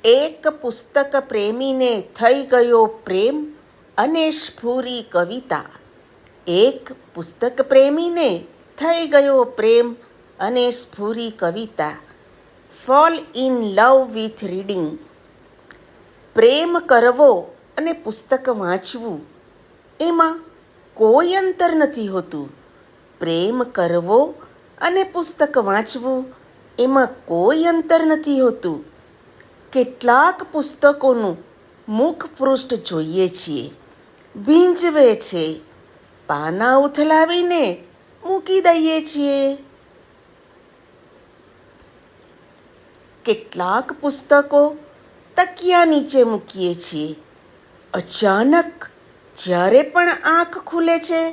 એક પુસ્તક પ્રેમીને થઈ ગયો પ્રેમ અને સ્ફુરી કવિતા. એક પુસ્તક પ્રેમીને થઈ ગયો પ્રેમ અને સ્ફુરી કવિતા. Fall in love with reading. પ્રેમ કરવો અને પુસ્તક વાંચવું એમાં કોઈ અંતર નથી હોતું. પ્રેમ કરવો અને પુસ્તક વાંચવું એમાં કોઈ અંતર નથી હોતું. કેટલાક પુસ્તકોનું મુખપૃષ્ઠ જોઈએ છીએ, ભીંજવે છે, પાના ઉથલાવીને મૂકી દઈએ છીએ. કેટલાક પુસ્તકો તકિયા નીચે મૂકીએ છીએ. અચાનક જ્યારે પણ આંખ ખુલે છે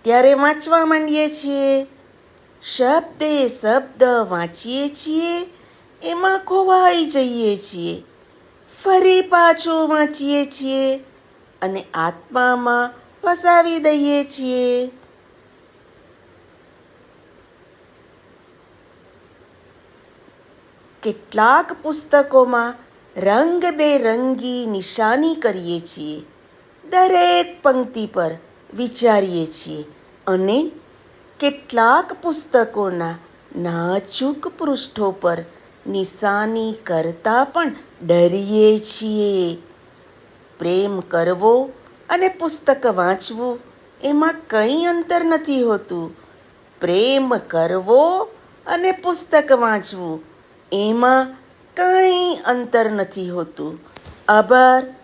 ત્યારે વાંચવા માંડીએ છીએ. શબ્દે શબ્દ વાંચીએ છીએ, એમાં ખોવાઈ જઈએ છીએ. ફરી પાછું વાંચીએ છીએ અને આત્મામાં ફસાવી દઈએ છીએ. કેટલાક પુસ્તકોમાં રંગબેરંગી નિશાની કરીએ છીએ. દરેક પંક્તિ પર વિચારીએ છીએ અને કેટલાક પુસ્તકોના નાજુક પૃષ્ઠો પર નિશાની કરતા પણ ડરીએ છીએ. પ્રેમ કરવો અને પુસ્તક વાંચવું એમાં કંઈ અંતર નથી હોતું. પ્રેમ કરવો અને પુસ્તક વાંચવું એમાં કંઈ અંતર નથી હોતું. આભાર.